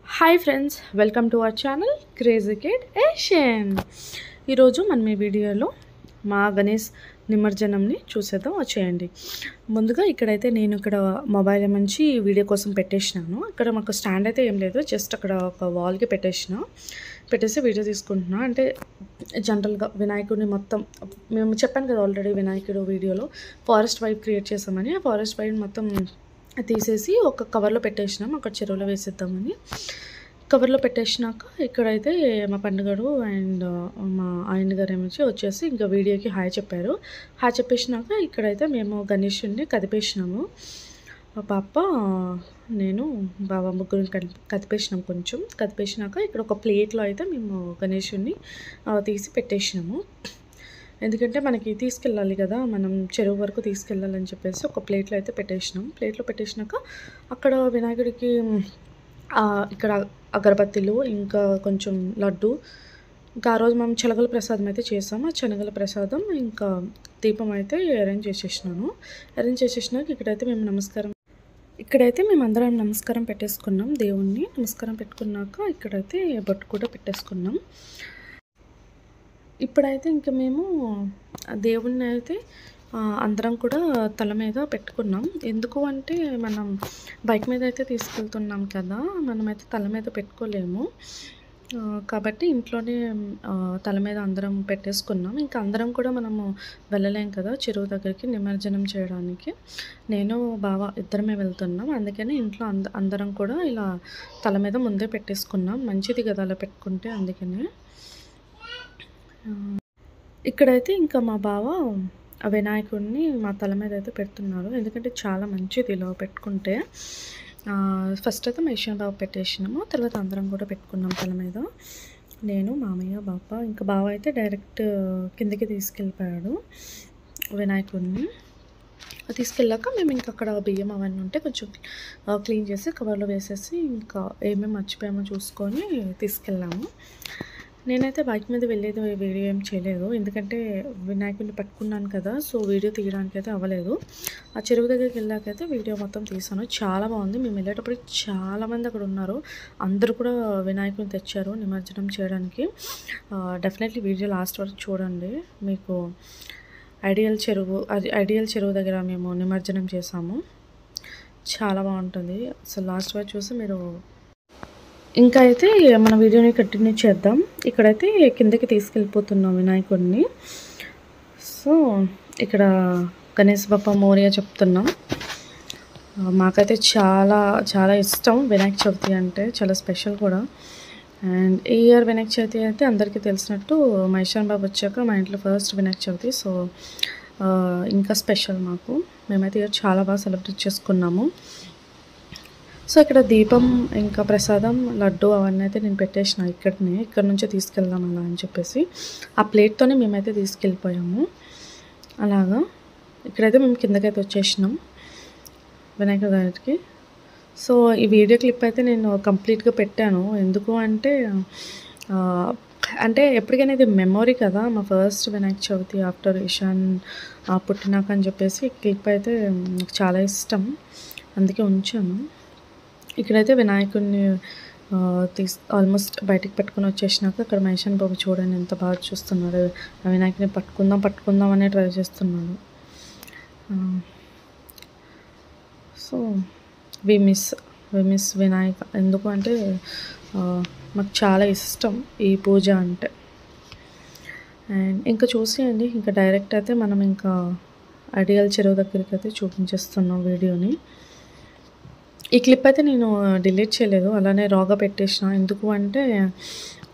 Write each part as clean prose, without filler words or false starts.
Hi friends, welcome to our channel crazy kid Asian. ఈరోజు మనం ఈ వీడియోలో మా గణేష్ నిమజ్జనంని చూసేద్దాం, వచ్చేయండి. ముందుగా ఇక్కడైతే నేను ఇక్కడ మొబైల్ నుంచి వీడియో కోసం పెట్టేసినాను. ఇక్కడ మాకు స్టాండ్ అయితే ఏం లేదు, జస్ట్ అక్కడ ఒక వాల్కి పెట్టేసి వీడియో తీసుకుంటున్నా. అంటే జనరల్గా వినాయకుడిని మొత్తం మేము చెప్పాను కదా ఆల్రెడీ, వినాయకుడు వీడియోలో ఫారెస్ట్ వైబ్ క్రియేట్ చేసామని. ఆ ఫారెస్ట్ వైబ్ మొత్తం తీసేసి ఒక కవర్లో పెట్టేసినాం, అక్కడ చెరువులో వేసేద్దామని. కవర్లో పెట్టేసినాక ఇక్కడైతే మా పండుగడు అండ్ మా ఆయన గారు వచ్చేసి ఇంకా వీడియోకి హాయ్ చెప్పారు. హాయ్ చెప్పేసినాక ఇక్కడైతే మేము గణేషుడిని కదిపేసినాము. మా పాప, నేను, బాబా ముగ్గురు కదిపేసినాక ఇక్కడ ఒక ప్లేట్లో అయితే మేము గణేషుడిని తీసి పెట్టేసినాము. ఎందుకంటే మనకి తీసుకెళ్ళాలి కదా, మనం చెరువు వరకు తీసుకెళ్ళాలని చెప్పేసి ఒక ప్లేట్లో అయితే పెట్టేసినాం. ప్లేట్లో పెట్టేసినాక అక్కడ వినాయకుడికి ఇక్కడ అగరబత్తిలు, ఇంకా కొంచెం లడ్డు, ఇంకా ఆ రోజు మనం శనగల ప్రసాదం అయితే చేసాము. ఆ శనగల ప్రసాదం ఇంకా దీపం అయితే అరేంజ్ చేసేసినాక ఇక్కడైతే మేము అందరం నమస్కారం పెట్టేసుకున్నాం. దేవుణ్ణి నమస్కారం పెట్టుకున్నాక ఇక్కడైతే బొట్టు కూడా పెట్టేసుకున్నాం. ఇప్పుడైతే ఇంకా మేము దేవుణ్ణి అయితే అందరం కూడా తల మీద పెట్టుకున్నాం. ఎందుకు అంటే మనం బైక్ మీద అయితే తీసుకెళ్తున్నాం కదా, మనమైతే తల మీద పెట్టుకోలేము కాబట్టి ఇంట్లోనే తల మీద అందరం పెట్టేసుకున్నాం. ఇంకా అందరం కూడా మనము వెళ్ళలేం కదా చెరువు దగ్గరికి నిమజ్జనం చేయడానికి. నేను బావ ఇద్దరమే వెళ్తున్నాం, అందుకని ఇంట్లో అందరం కూడా ఇలా తల మీద ముందే పెట్టేసుకున్నాం. మంచిది కదా అలా పెట్టుకుంటే, అందుకనే. ఇక్కడైతే ఇంకా మా బావ వినాయకుడిని మా తల మీద అయితే పెడుతున్నారు, ఎందుకంటే చాలా మంచిది ఇలా పెట్టుకుంటే. ఫస్ట్ అయితే మహేశ్వర బాబు పెట్టేసినాము, తర్వాత అందరం కూడా పెట్టుకున్నాం తల మీద. నేను, మామయ్య, బాబ, ఇంకా బావ అయితే డైరెక్ట్ కిందకి తీసుకెళ్ళిపోయాడు వినాయకుడిని. తీసుకెళ్ళాక మేము ఇంకా అక్కడ బియ్యం అవన్నీ ఉంటే కొంచెం క్లీన్ చేసి కవర్లో వేసేసి ఇంకా ఏమేమి మర్చిపోయామో చూసుకొని తీసుకెళ్ళాము. నేనైతే బైక్ మీద వెళ్ళేది వీడియో ఏం చేయలేదు, ఎందుకంటే వినాయకుడిని పట్టుకున్నాను కదా, సో వీడియో తీయడానికి అయితే అవ్వలేదు. ఆ చెరువు దగ్గరికి వెళ్ళాకైతే వీడియో మొత్తం తీసాను. చాలా బాగుంది. మేము వెళ్ళేటప్పుడు చాలామంది అక్కడ ఉన్నారు, అందరూ కూడా వినాయకుడిని తెచ్చారు నిమజ్జనం చేయడానికి. డెఫినెట్లీ వీడియో లాస్ట్ వరకు చూడండి. మీకు ఐడియల్ చెరువు దగ్గర మేము నిమజ్జనం చేసాము, చాలా బాగుంటుంది. సో లాస్ట్ వరకు చూసి మీరు ఇంకా అయితే మన వీడియోని కంటిన్యూ చేద్దాం. ఇక్కడైతే కిందకి తీసుకెళ్ళిపోతున్నాం వినాయకుడిని. సో ఇక్కడ గణేష్ బప్ప మోరియా చెప్తున్నాం. మాకైతే చాలా చాలా ఇష్టం వినాయక చవితి అంటే, చాలా స్పెషల్ కూడా. అండ్ ఈ ఇయర్ వినాయక చవితి అయితే అందరికీ తెలిసినట్టు మహేశ్వర బాబు వచ్చాక మా ఇంట్లో ఫస్ట్ వినాయక చవితి. సో ఇంకా స్పెషల్ మాకు. మేమైతే ఇయర్ చాలా బాగా సెలబ్రేట్ చేసుకున్నాము. సో ఇక్కడ దీపం, ఇంకా ప్రసాదం, లడ్డు అవన్నీ అయితే నేను పెట్టేసిన ఇక్కడ నుంచే తీసుకెళ్దాం అలా అని చెప్పేసి ఆ ప్లేట్తోనే మేమైతే తీసుకెళ్ళిపోయాము. అలాగా ఇక్కడైతే మేము కిందకైతే వచ్చేసినాం వినాయక గారికి. సో ఈ వీడియో క్లిప్ అయితే నేను కంప్లీట్గా పెట్టాను, ఎందుకు అంటే ఎప్పటికైనా ఇది మెమొరీ కదా, మా ఫస్ట్ వినాయక చవితి ఆఫ్టర్ ఇషాన్ పుట్టినాక అని చెప్పేసి క్లిప్ అయితే నాకు చాలా ఇష్టం, అందుకే ఉంచాను. ఇక్కడైతే వినాయకుడిని ఆల్మోస్ట్ బయటికి పెట్టుకుని వచ్చేసినాక ఇక్కడ మహేశ్వర బాబు చూడండి ఎంత బాగా చూస్తున్నాడు. ఆ వినాయకుడిని పట్టుకుందాం అనే ట్రై చేస్తున్నాడు. సో వి మిస్ వినాయక, ఎందుకు అంటే మాకు చాలా ఇష్టం ఈ పూజ అంటే. అండ్ ఇంకా చూసేయండి, ఇంకా డైరెక్ట్ అయితే మనం ఇంకా ఐడియల్ చెరువు దగ్గరికి అయితే చూపించేస్తున్నాం వీడియోని. ఈ క్లిప్ అయితే నేను డిలీట్ చేయలేదు, అలానే రాగా పెట్టేసిన. ఎందుకు అంటే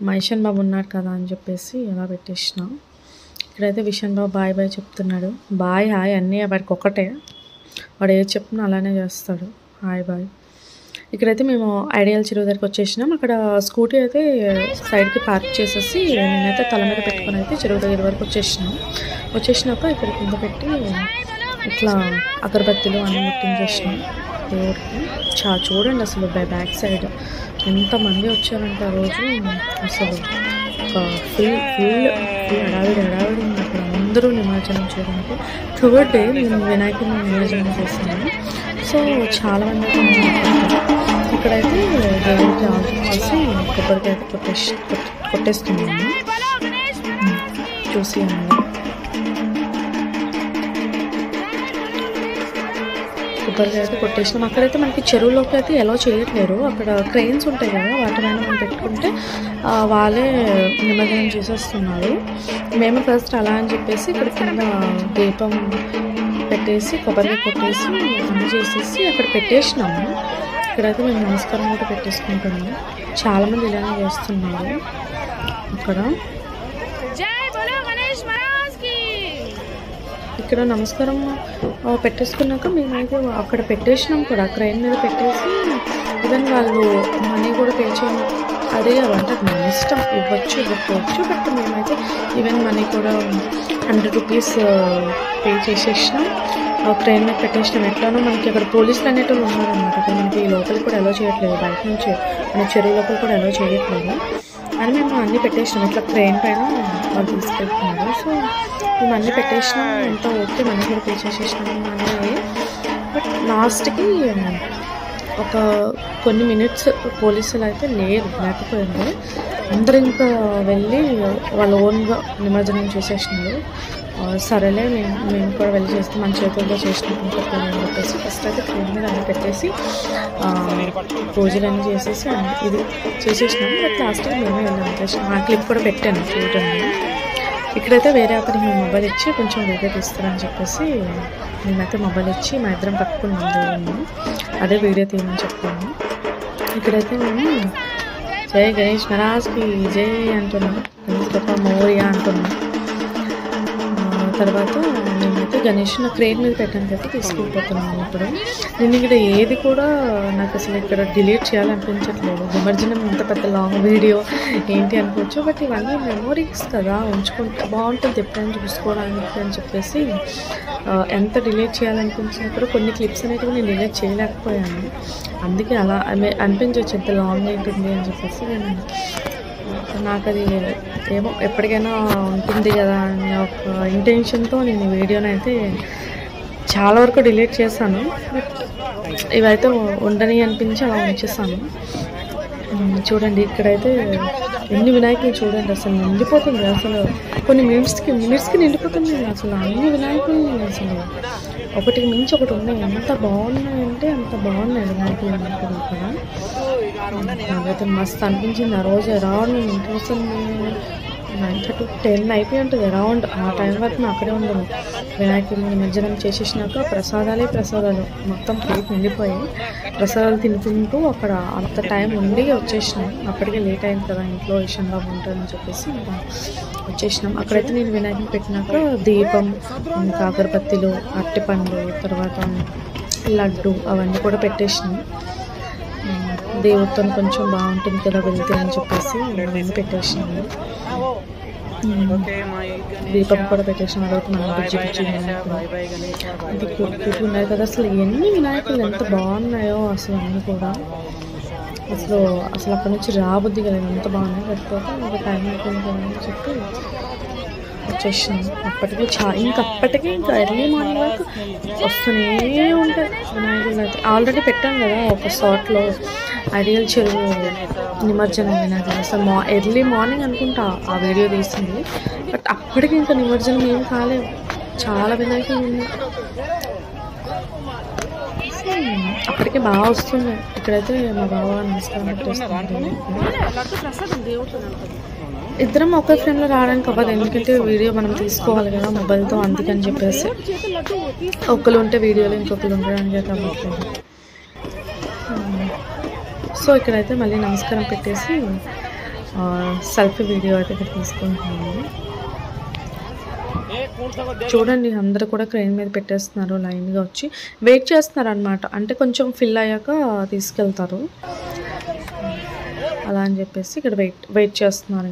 మహేశ్వర బాబు ఉన్నాడు కదా అని చెప్పేసి అలా పెట్టేసిన. ఇక్కడైతే విషన్ బాబు బాయ్ బాయ్ చెప్తున్నాడు. బాయ్ హాయ్ అన్నీ వాడికి ఒకటే, వాడు ఏది చెప్పినా అలానే చేస్తాడు, హాయ్ బాయ్. ఇక్కడైతే మేము ఐడియల్ చెరువు దగ్గరికి వచ్చేసినాం. అక్కడ స్కూటీ అయితే సైడ్కి పార్క్ చేసేసి నేనైతే తల మీద పెట్టుకొని అయితే చెరువు దగ్గర వరకు వచ్చేసినాక ఇక్కడ కింద పెట్టి ఇట్లా అగరబత్తిలు అన్నీ ముట్టించేసినాం దేవుడికి. చూడండి అసలు బ్యాక్ సైడ్ ఎంతమంది వచ్చారంటే ఆ రోజు, అసలు ఒక ఫుల్ హడావిడి ఉంది అక్కడ. అందరూ నిమజ్జనం చేయడానికి థర్డ్ డే నేను వినాయకుడిని నిమజ్జనం చేస్తున్నాను. సో చాలామంది ఇక్కడైతే దేవుడికి ఆల్టర్ చేసి కొబ్బరికాయ కొట్టేస్తున్నాము. చూసి కొబ్బరికాయ అయితే కొట్టేసినాం. అక్కడైతే మనకి చెరువులోకి అయితే ఎలా చేయట్లేరు, అక్కడ క్రెయిన్స్ ఉంటాయి కదా వాటిపైన మనం పెట్టుకుంటే వాళ్ళే నిమజ్జనం చేసేస్తున్నారు. మేము ఫస్ట్ అలా అని చెప్పేసి ఇక్కడ కింద దీపం పెట్టేసి కొబ్బరికాయ కొట్టేసి అన్నీ చేసేసి అక్కడ పెట్టేసినాము. ఇక్కడైతే మేము నమస్కారం కూడా పెట్టేసుకుంటున్నాము. చాలామంది ఇలానే చేస్తున్నారు. అక్కడ ఇక్కడ నమస్కారం పెట్టేసుకున్నాక మేమైతే అక్కడ పెట్టేసినాం కూడా, క్రెయిన్ మీద పెట్టేసి ఈవెన్ వాళ్ళు మనీ కూడా పే చేయడం అదే అవంటే మన ఇష్టం, ఇవ్వచ్చు ఇవ్వకపోవచ్చు. బట్ మేమైతే ఈవెన్ మనీ కూడా 100 రూపీస్ పే చేసేసినాం. క్రెయిన్ మీద పెట్టేసినాం. ఎట్లానో మనకి అక్కడ పోలీసులు అనేటివి ఉన్నారనమాట. అక్కడ మనకి లోపలికి కూడా ఎలా చేయట్లేదు, బయట నుంచి మన చెరువు లోపల కూడా ఎలా చేయట్లేదు అని మేము అన్నీ పెట్టేసినాం. ఇట్లా క్రెయిన్ పైన వాళ్ళు తీసుకెళ్తున్నారు. సో మేము అన్నీ పెట్టేసినాం. ఎంత ఓకే, మనీ కూడా పే చేసేసినాం అనేది. బట్ లాస్ట్కి ఒక కొన్ని మినిట్స్ పోలీసులు అయితే లేకపోయింది. అందరూ ఇంకా వెళ్ళి వాళ్ళ ఓన్గా నిమజ్జనం చేసేసినారు. సరేలే మేము కూడా వెళ్ళి చేస్తే మన చేతుల్లో చేసినట్టు అని చెప్పేసి ఫస్ట్ అయితే క్రీమ్ మీద అన్నీ పెట్టేసి పూజలన్నీ చేసేసి ఇది చేసేసినాము. బట్ లాస్ట్గా మేమే వెళ్ళాము చేసినాము. ఆ క్లిప్ కూడా పెట్టాను చూడండి. ఇక్కడైతే వేరే అతనికి మేము మొబైల్ ఇచ్చి కొంచెం వీడియో తీస్తారని చెప్పేసి మేమైతే మొబైల్ ఇచ్చి మా ఇద్దరం పట్టుకున్నాం దేవుడిని, అదే వీడియో తీయమని చెప్పాము. ఇక్కడైతే మేము జై గణేష్ మహారాజ్కి జై అంటున్నాం, గణేష్ బప్పా మోరియా అంటున్నాం. తర్వాత మేమైతే గణేష్ని క్రెయిన్ మీద పెట్టడానికి అయితే తీసుకెళ్ళిపోతున్నాము. ఇప్పుడు నేను ఇక్కడ ఏది కూడా నాకు అసలు ఇక్కడ డిలీట్ చేయాలనిపించట్లేదు. నిమజ్జనం ఇంత పెద్ద లాంగ్ వీడియో ఏంటి అనుకోవచ్చు, బట్ ఇవన్నీ మెమోరీస్ కదా, ఉంచుకుంటే బాగుంటుంది ఎప్పుడైనా చూసుకోవడానికి అని చెప్పేసి ఎంత డిలీట్ చేయాలనిపించినప్పుడు కొన్ని క్లిప్స్ అనేటివి నేను డిలీట్ చేయలేకపోయాను. అందుకే అలా అనిపించవచ్చు ఎంత లాంగ్ ఉంటుంది అని చెప్పేసి నాకు అది ఏమో ఎప్పటికైనా ఉంటుంది కదా అనే ఒక ఇంటెన్షన్తో నేను ఈ వీడియోని అయితే చాలా వరకు డిలీట్ చేశాను. బట్ ఇవైతే ఉండని అనిపించి అలా ఉంచేసాను. చూడండి ఇక్కడైతే ఎన్ని వినాయకులు చూడండి, అసలు నిండిపోతుంది. అసలు కొన్ని మినిట్స్కి నిండిపోతుంది. అసలు అన్ని వినాయకులు అసలు ఒకటికి మించి ఒకటి ఉన్నాయి. ఎంత బాగున్నాయంటే అంత బాగున్నాయి వినాయకులు అక్కడ. నాకైతే మస్తు అనిపించింది ఆ రోజు. అరౌండ్ ఇంట్రెస్ట్ 9 to 10 అయిపోయి ఉంటుంది అరౌండ్. ఆ టైం వరకు మేము అక్కడే ఉండము. వినాయకుడిని నిమజ్జనం చేసేసినాక ప్రసాదాలు మొత్తం ప్లేట్ నిండిపోయి ప్రసాదాలు తినుకుంటూ అక్కడ అంత టైం ఉండి వచ్చేసినాం. అప్పటికే లేట్ అయింది కదా, ఇంట్లో ఇషన్ బాబు ఉంటుందని చెప్పేసి వచ్చేసినాం. అక్కడైతే నేను వినాయకుని పెట్టినాక దీపం, ఇంకా అగరబత్తిలు, అరటిపండ్లు, తర్వాత లడ్డు అవన్నీ కూడా పెట్టేసినాం. దేవుడితో కొంచెం బాగుంటుంది కదా వెళ్తే అని చెప్పేసి అవన్నీ పెట్టేసినాము. దీపం కూడా పెట్టేసిన అదొకటి మన బుజ్జి వినాయకులు ఇది క్యూట్ ఉన్నాయి కదా. అసలు ఎన్ని వినాయకులు ఎంత బాగున్నాయో అసలు అన్నీ కూడా. అసలు అక్కడి నుంచి రాబుద్ది కదా, ఎంత బాగున్నాయి. కాకపోతే ఇంకా టైం అయిపోయింది కదా అని చెప్పి వచ్చేసినాం. అప్పటికి ఇంకా ఎర్లీ మార్నింగ్ వరకు వస్తూనే ఉంటాయి వినాయకులు అయితే. ఆల్రెడీ పెట్టాం కదా ఒక షార్ట్లో ఐడియల్ చెరువు నిమజ్జనం వినాయకులు. అసలు ఎర్లీ మార్నింగ్ అనుకుంటా ఆ వీడియో తీసింది. బట్ అప్పటికి ఇంకా నిమజ్జనం ఏం కాలేదు, చాలా వినాయకులు ఉన్నాయి. అప్పటికే బాగా వస్తున్నాయి. ఇక్కడైతే మా బావ నమస్కారం పెట్టేస్తుంది. ఇద్దరం ఒకే ఫ్రేమ్లో రావడానికి అవ్వదు, ఎందుకంటే వీడియో మనం తీసుకోవాలి కదా మొబైల్తో, అందుకని చెప్పేసి ఒకరు ఉంటే వీడియోలో ఇంకొకరు ఉండడానికి కాబట్టి. సో ఇక్కడైతే మళ్ళీ నమస్కారం పెట్టేసి సెల్ఫీ వీడియో అయితే ఇక్కడ తీసుకుంటున్నాము. చూడండి అందరూ కూడా క్రెయిన్ మీద పెట్టేస్తున్నారు, లైన్గా వచ్చి వెయిట్ చేస్తున్నారు అనమాట. అంటే కొంచెం ఫిల్ అయ్యాక తీసుకెళ్తారు అలా అని చెప్పేసి ఇక్కడ వెయిట్ చేస్తున్నారు.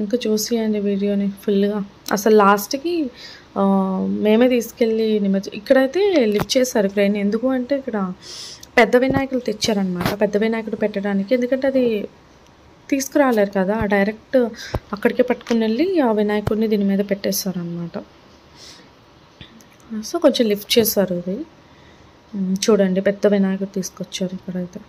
ఇంకా చూసేయండి వీడియోని ఫుల్గా. అసలు లాస్ట్కి మేమే తీసుకెళ్ళి ఇక్కడైతే లిఫ్ట్ చేశారు క్రెయిన్. ఎందుకు అంటే ఇక్కడ పెద్ద వినాయకులు తెచ్చారనమాట, పెద్ద వినాయకుడు పెట్టడానికి. ఎందుకంటే అది తీసుకురాలేరు కదా, డైరెక్ట్ అక్కడికే పట్టుకుని వెళ్ళి ఆ వినాయకుడిని దీని మీద పెట్టేస్తారు అనమాట. సో కొంచెం లిఫ్ట్ చేశారు ఇది. చూడండి పెద్ద వినాయకుడు తీసుకొచ్చారు ఇక్కడైతే.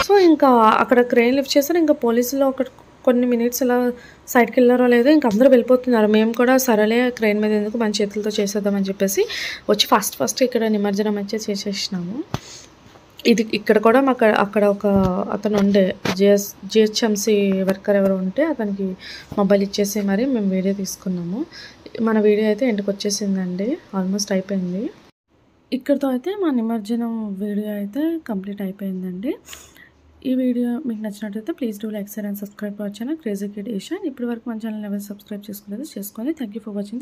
సో ఇంకా అక్కడ క్రెయిన్ లిఫ్ట్ చేశారు. ఇంకా పోలీసులు ఒక కొన్ని మినిట్స్ ఇలా సైడ్కి వెళ్ళారో లేదో ఇంక అందరూ వెళ్ళిపోతున్నారు. మేము కూడా సరేలే క్రెయిన్ మీద ఎందుకు మన చేతులతో చేసేద్దామని చెప్పేసి వచ్చి ఫస్ట్ ఇక్కడ నిమజ్జనం అయితే చేసేసినాము. ఇది ఇక్కడ కూడా మాకు అక్కడ ఒక అతను ఉండే జిహెచ్ఎంసీ వర్కర్ ఎవరు ఉంటే అతనికి మొబైల్ ఇచ్చేసి మరి మేము వీడియో తీసుకున్నాము. మన వీడియో అయితే ఇంటికి వచ్చేసిందండి, ఆల్మోస్ట్ అయిపోయింది. ఇక్కడితో అయితే మా నిమజ్జనం వీడియో అయితే కంప్లీట్ అయిపోయిందండి. ఈ వీడియో మీకు నచ్చినట్లయితే please do like, share and subscribe our channel crazy kid Asian. ఇప్పటి వరకు మన ఛానల్ ఎవరు సబ్స్క్రైబ్ చేసుకోలేదు, చేసుకోండి. Thank you for watching.